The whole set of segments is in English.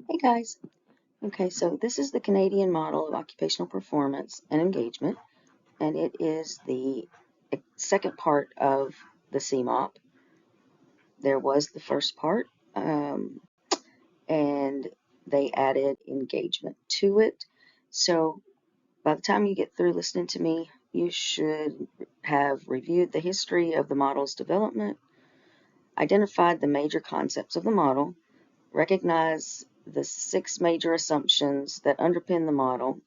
Hey guys. Okay, so this is the Canadian model of occupational performance and engagement, and it is the second part of the Cmop. There was the first part, and they added engagement to it. So by the time you get through listening to me, you should have reviewed the history of the model's development, identified the major concepts of the model, recognized the 6 major assumptions that underpin the model,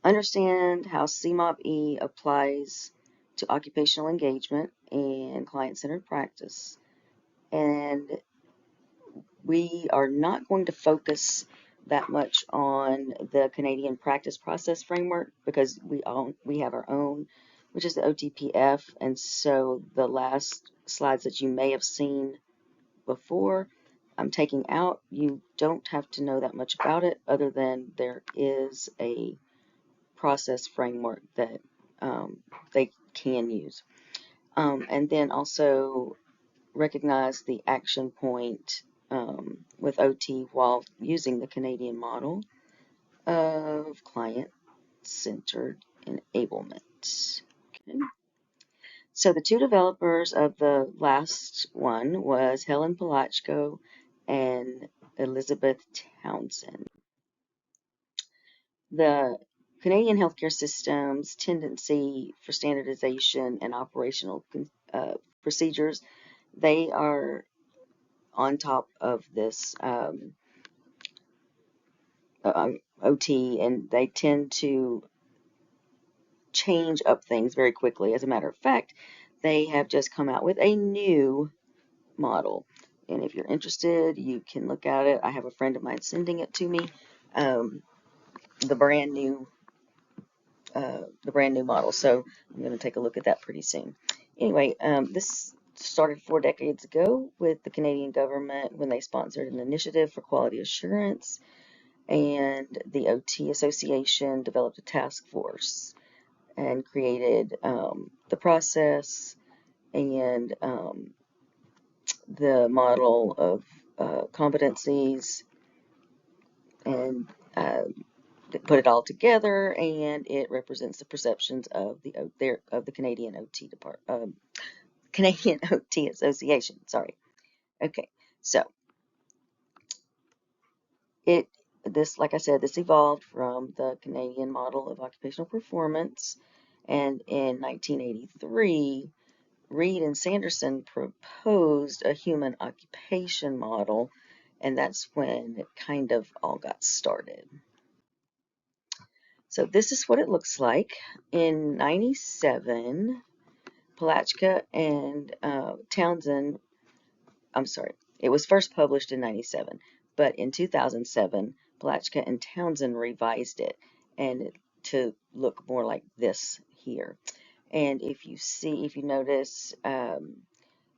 understand how Cmop E applies to occupational engagement and client-centered practice. And we are not going to focus that much on the Canadian practice process framework because we have our own, which is the OTPF. And so the last slides that you may have seen before, I'm taking out. You don't have to know that much about it other than there is a process framework that they can use. And then also recognize the action point with OT while using the Canadian model of client-centered enablement. Okay. So the two developers of the last one was Helen Palachko and Elizabeth Townsend. The Canadian healthcare system's tendency for standardization and operational procedures, they are on top of this OT, and they tend to change up things very quickly. As a matter of fact, they have just come out with a new model. And if you're interested, you can look at it. I have a friend of mine sending it to me. The brand new model. So I'm going to take a look at that pretty soon. Anyway, this started 4 decades ago with the Canadian government when they sponsored an initiative for quality assurance, and the OT Association developed a task force and created the process and the model of competencies, and put it all together, and it represents the perceptions of the Canadian OT Canadian OT Association. Sorry. Okay, so like I said, this evolved from the Canadian model of occupational performance, and in 1983, Reed and Sanderson proposed a human occupation model, and that's when it kind of all got started. So this is what it looks like. In 97, Palachka and Townsend, I'm sorry, it was first published in 97, but in 2007, Palachka and Townsend revised it and to look more like this here. And if you notice,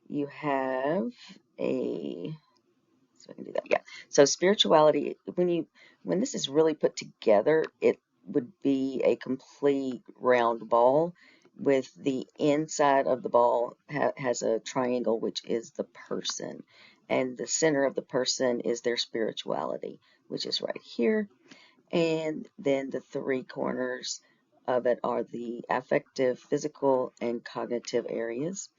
you have so I can do that, yeah. So spirituality, when this is really put together, it would be a complete round ball with the inside of the ball has a triangle, which is the person, and the center of the person is their spirituality, which is right here, and then the 3 corners of it are the affective, physical, and cognitive areas.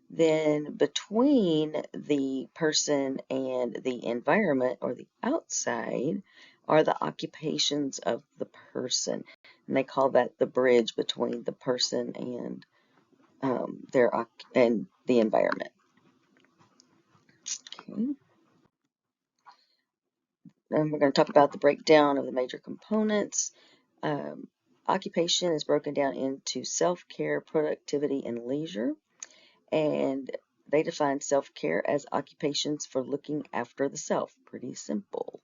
Then between the person and the environment, or the outside, are the occupations of the person. And they call that the bridge between the person and the environment. Okay. And we're going to talk about the breakdown of the major components. Occupation is broken down into self-care, productivity, and leisure. And they define self-care as occupations for looking after the self. Pretty simple.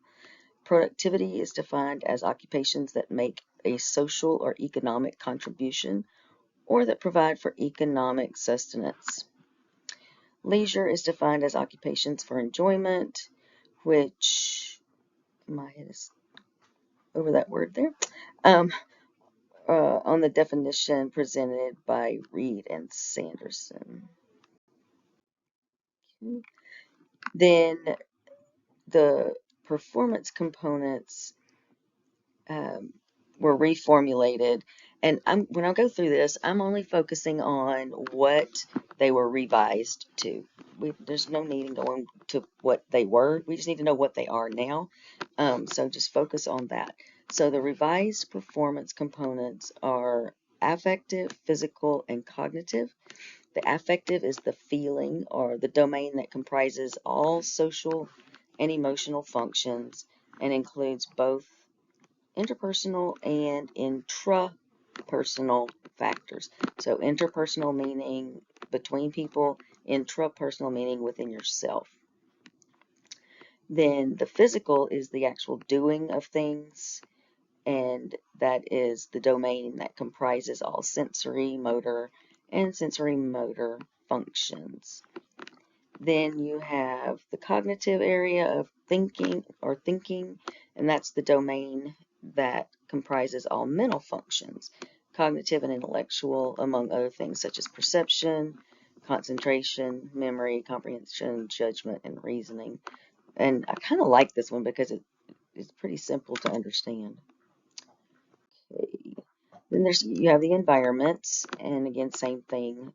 Productivity is defined as occupations that make a social or economic contribution or that provide for economic sustenance. Leisure is defined as occupations for enjoyment, which, my head is over that word there, on the definition presented by Reed and Sanderson. Okay. Then the performance components were reformulated. And when I go through this, I'm only focusing on what they were revised to. There's no need in going to what they were. We just need to know what they are now. So just focus on that. So the revised performance components are affective, physical, and cognitive. The affective is the feeling or the domain that comprises all social and emotional functions and includes both interpersonal and intrapersonal factors. So interpersonal meaning between people, intrapersonal meaning within yourself. Then the physical is the actual doing of things, and that is the domain that comprises all sensory motor and sensory motor functions. Then you have the cognitive area of thinking, and that's the domain that comprises all mental functions, cognitive and intellectual, among other things such as perception, concentration, memory, comprehension, judgment, and reasoning. And I kind of like this one because it's pretty simple to understand. Okay. Then you have the environments, and again, same thing.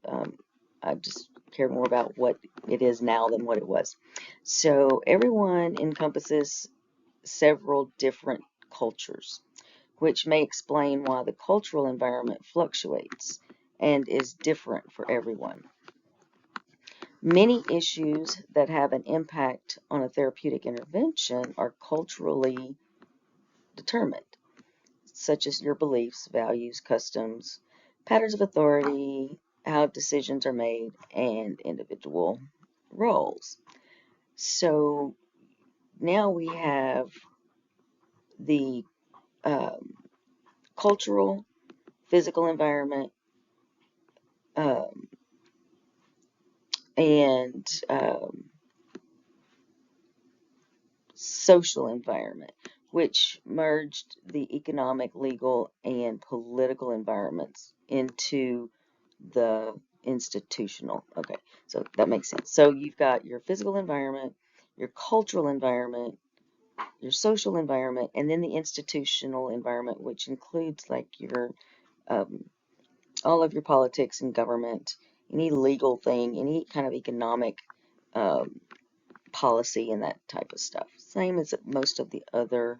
I just care more about what it is now than what it was. So everyone encompasses several different cultures, which may explain why the cultural environment fluctuates and is different for everyone. Many issues that have an impact on a therapeutic intervention are culturally determined, such as your beliefs, values, customs, patterns of authority, how decisions are made, and individual roles. So now we have the cultural, physical environment, and social environment, which merged the economic, legal, and political environments into the institutional. Okay, so that makes sense. So you've got your physical environment, your cultural environment, your social environment, and then the institutional environment, which includes like your all of your politics and government, any legal thing, any kind of economic policy and that type of stuff. Same as most of the other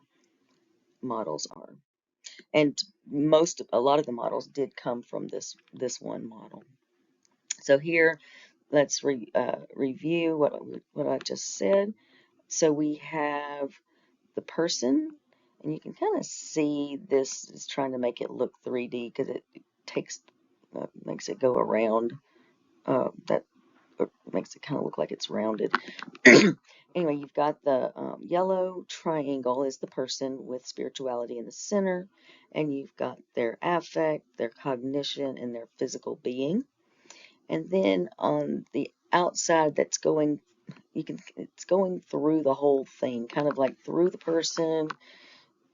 models are. And a lot of the models did come from this one model. So here, let's review what I just said. So we have the person, and you can kind of see this is trying to make it look 3D because it makes it go around. That makes it kind of look like it's rounded. Anyway, you've got the yellow triangle is the person with spirituality in the center, and you've got their affect, their cognition, and their physical being. And then on the outside, it's going through the whole thing, kind of like through the person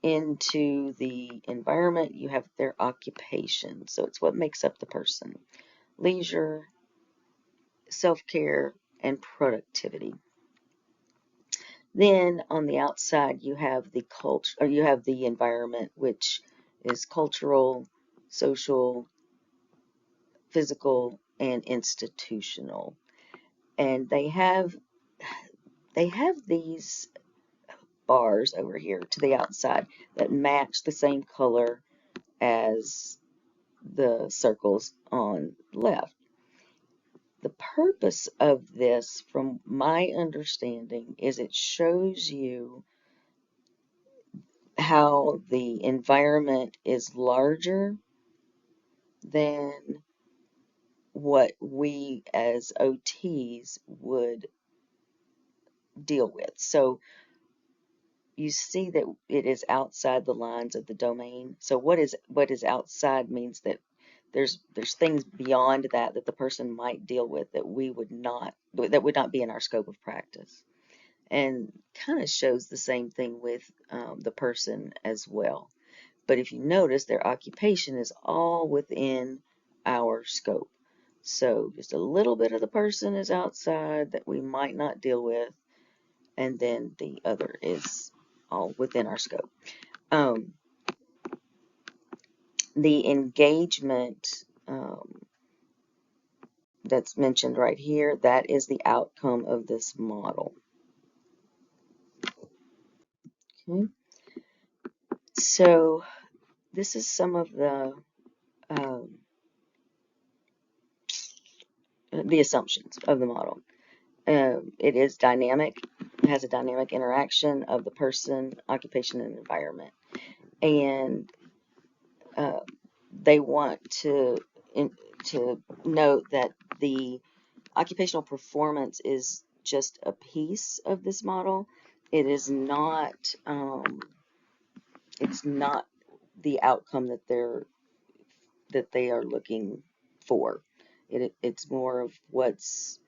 into the environment. You have their occupation, so it's what makes up the person: leisure, self-care, and productivity. Then on the outside, you have the culture, or you have the environment, which is cultural, social, physical, and institutional. And they have these bars over here to the outside that match the same color as the circles on the left. The purpose of this, from my understanding, is it shows you how the environment is larger than what we as OTs would deal with. So you see that it is outside the lines of the domain. So what is outside means that there's things beyond that the person might deal with that would not be in our scope of practice. And kind of shows the same thing with the person as well. But if you notice, their occupation is all within our scope. So just a little bit of the person is outside that we might not deal with, and then the other is all within our scope. The engagement that's mentioned right here, that is the outcome of this model. Okay. So this is some of the assumptions of the model. It is dynamic. It has a dynamic interaction of the person, occupation, and environment. And they want to note that the occupational performance is just a piece of this model. It is not. It's not the outcome that they are looking for. It's more of what's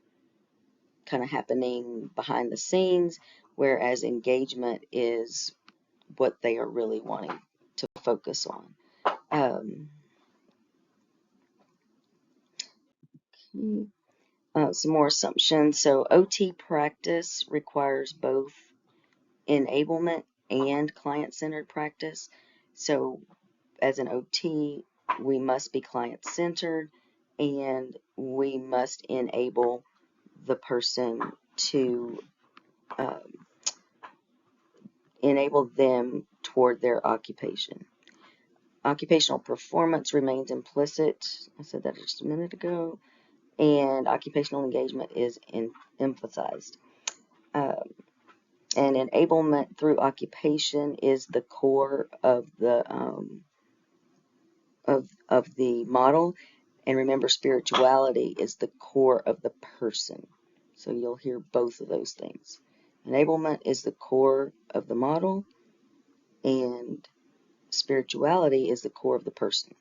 kind of happening behind the scenes, whereas engagement is what they are really wanting to focus on. Some more assumptions. So OT practice requires both enablement and client-centered practice. So as an OT, we must be client-centered and we must enable the person to enable them toward their occupation. Occupational performance remains implicit. I said that just a minute ago. And occupational engagement is emphasized. And enablement through occupation is the core of the model. And remember, spirituality is the core of the person. So you'll hear both of those things. Enablement is the core of the model, and spirituality is the core of the person.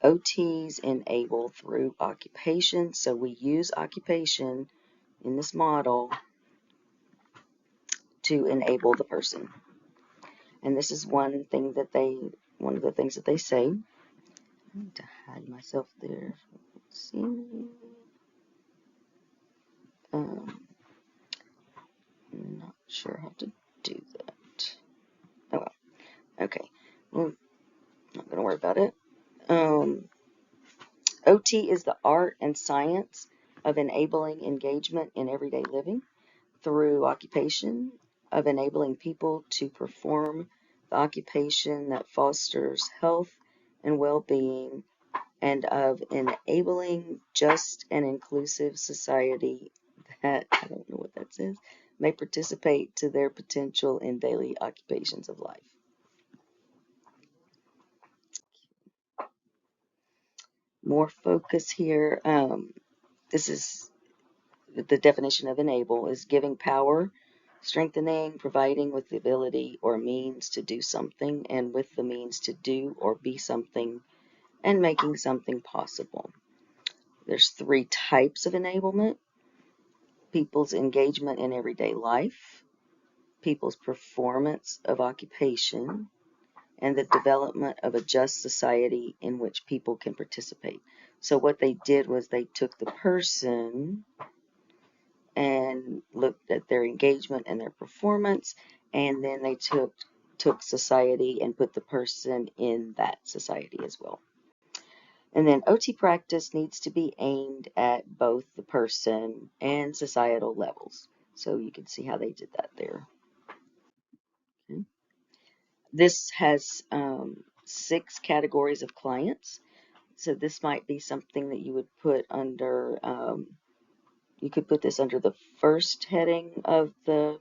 OTs enable through occupation. So we use occupation in this model to enable the person. And this is one of the things that they say. I need to hide myself there. Let's see. Not sure how to do that. Oh well. Okay. Well, not going to worry about it. OT is the art and science of enabling engagement in everyday living through occupation, of enabling people to perform the occupation that fosters health and well-being, and of enabling just and inclusive society that, I don't know what that says, may participate to their potential in daily occupations of life. More focus here. This is the definition of enable is giving power, strengthening, providing with the ability or means to do something, and with the means to do or be something, and making something possible. There's 3 types of enablement: people's engagement in everyday life, people's performance of occupation, and the development of a just society in which people can participate. So what they did was they took the person and looked at their engagement and their performance, and then they took society and put the person in that society as well. And then OT practice needs to be aimed at both the person and societal levels. So you can see how they did that there. Okay. This has 6 categories of clients. So this might be something that you would put under, you could put this under the first heading of the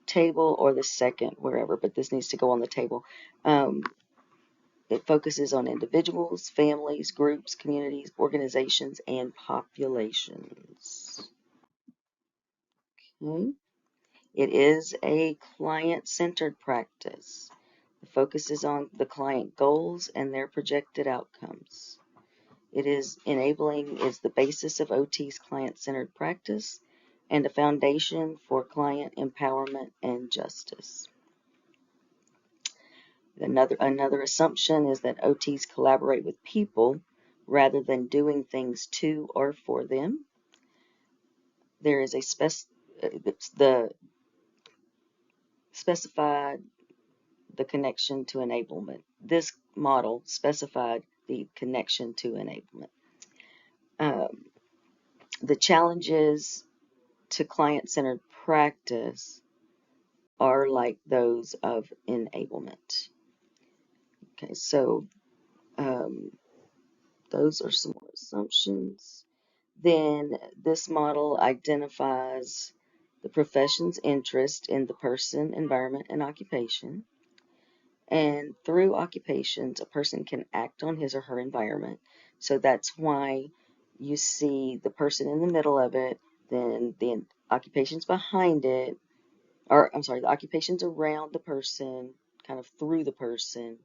table or the second, wherever, but this needs to go on the table. It focuses on individuals, families, groups, communities, organizations, and populations. Okay. It is a client-centered practice. The focus is on the client goals and their projected outcomes. It is enabling is the basis of OT's client-centered practice and a foundation for client empowerment and justice. Another assumption is that OTs collaborate with people rather than doing things to or for them. there is a the specified the connection to enablement. This model specified the connection to enablement. Um, the challenges to client-centered practice are like those of enablement. Okay, so those are some more assumptions. Then this model identifies the profession's interest in the person, environment, and occupation. And through occupations, a person can act on his or her environment. So that's why you see the person in the middle of it, then the occupations behind it, or I'm sorry, the occupations around the person, kind of through the person,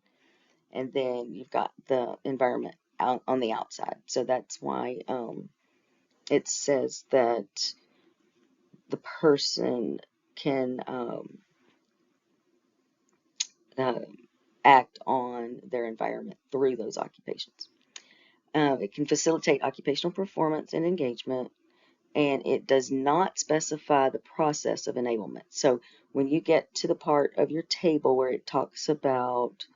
and then you've got the environment out on the outside. So that's why it says that the person can uh, act on their environment through those occupations. It can facilitate occupational performance and engagement, and it does not specify the process of enablement. So when you get to the part of your table where it talks about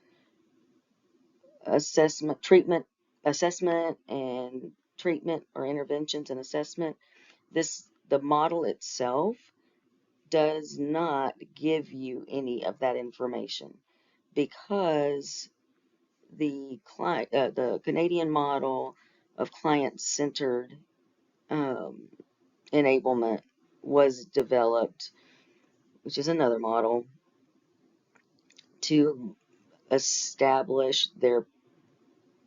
assessment and treatment, or interventions and assessment, the model itself does not give you any of that information, because the Canadian model of client-centered enablement was developed, which is another model, to establish their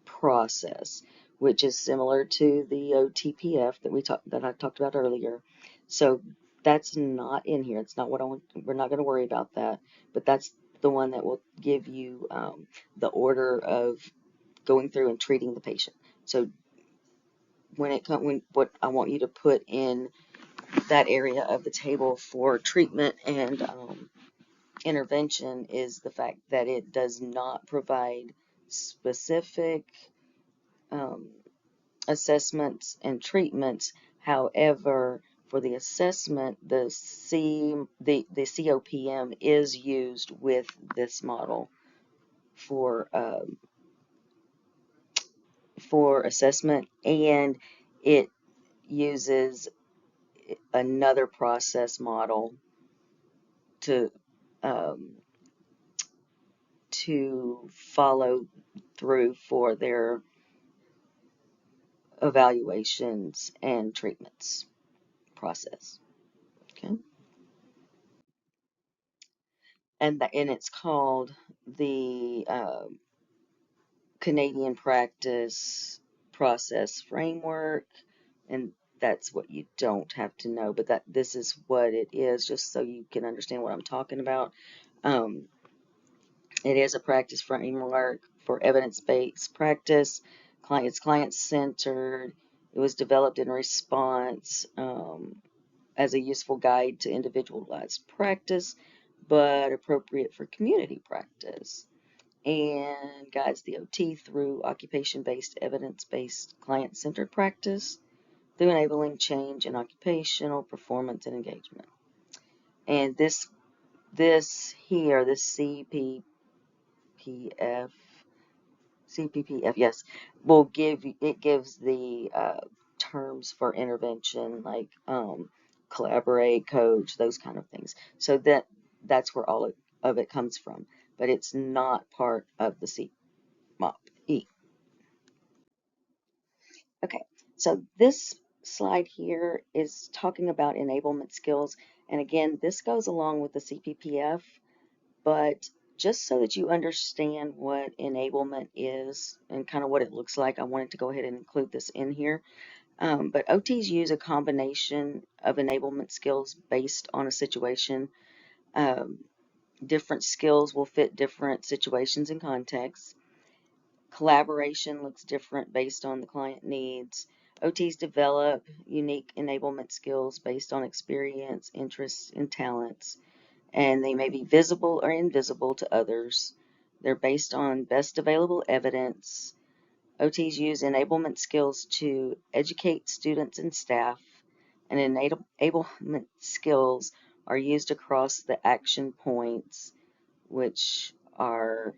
process, which is similar to the OTPF that I talked about earlier. So that's not in here. It's not what I want. We're not going to worry about that. But that's the one that will give you the order of going through and treating the patient. So what I want you to put in that area of the table for treatment and intervention is the fact that it does not provide specific assessments and treatments. However, for the assessment, the COPM is used with this model for assessment, and it uses another process model to um, follow through for their evaluations and treatments process. Okay, and it's called the Canadian Practice Process Framework, and that's what you don't have to know, but this is what it is, just so you can understand what I'm talking about. It is a practice framework for evidence-based practice. It's client-centered. It was developed in response as a useful guide to individualized practice, but appropriate for community practice, and guides the OT through occupation-based, evidence-based, client-centered practice through enabling change in occupational performance and engagement. And this CPPF, yes, gives the terms for intervention, like collaborate, coach, those kind of things. So that's where all of it comes from, but it's not part of the Cmop E. Okay, so this slide here is talking about enablement skills, and again, this goes along with the CPPF, but just so that you understand what enablement is and kind of what it looks like, I wanted to go ahead and include this in here. But OTs use a combination of enablement skills based on a situation. Um, Different skills will fit different situations and contexts. Collaboration looks different based on the client needs. OTs develop unique enablement skills based on experience, interests, and talents, and they may be visible or invisible to others. They're based on best available evidence. OTs use enablement skills to educate students and staff, and enablement skills are used across the action points, which are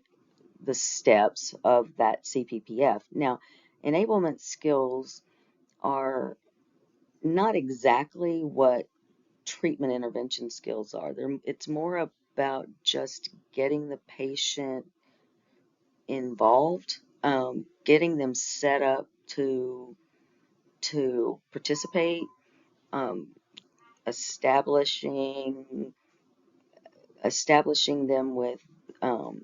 the steps of that CPPF. Now, enablement skills are not exactly what treatment intervention skills are. It's more about just getting the patient involved, getting them set up to participate, um, establishing them with um,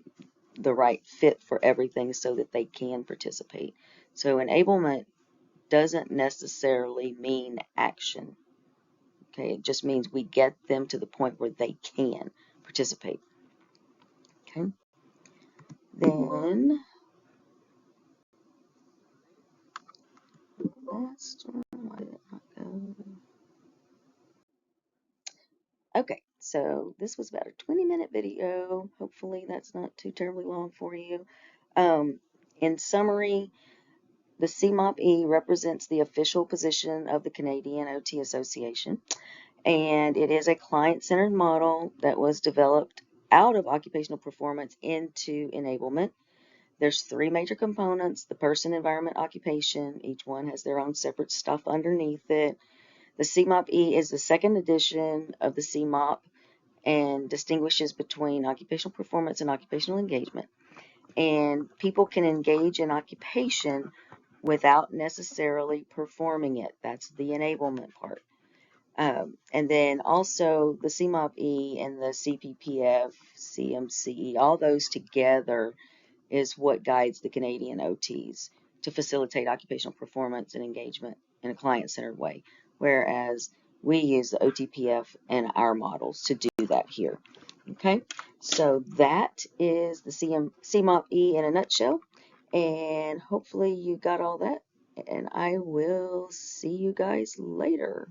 the right fit for everything so that they can participate. So enablement doesn't necessarily mean action. Okay, it just means we get them to the point where they can participate. Okay, then last one, why did it not go? Okay, so this was about a 20-minute video. Hopefully that's not too terribly long for you. In summary, the Cmop E represents the official position of the Canadian OT Association, and it is a client-centered model that was developed out of occupational performance into enablement. There's three major components: the person, environment, occupation. Each one has their own separate stuff underneath it. The Cmop E is the second edition of the Cmop and distinguishes between occupational performance and occupational engagement. And people can engage in occupation without necessarily performing it. That's the enablement part. And then also the Cmop E and the CPPF, CMCE, all those together is what guides the Canadian OTs to facilitate occupational performance and engagement in a client-centered way, whereas we use the OTPF and our models to do that here. Okay, so that is the Cmop E in a nutshell, and hopefully you got all that, and I will see you guys later.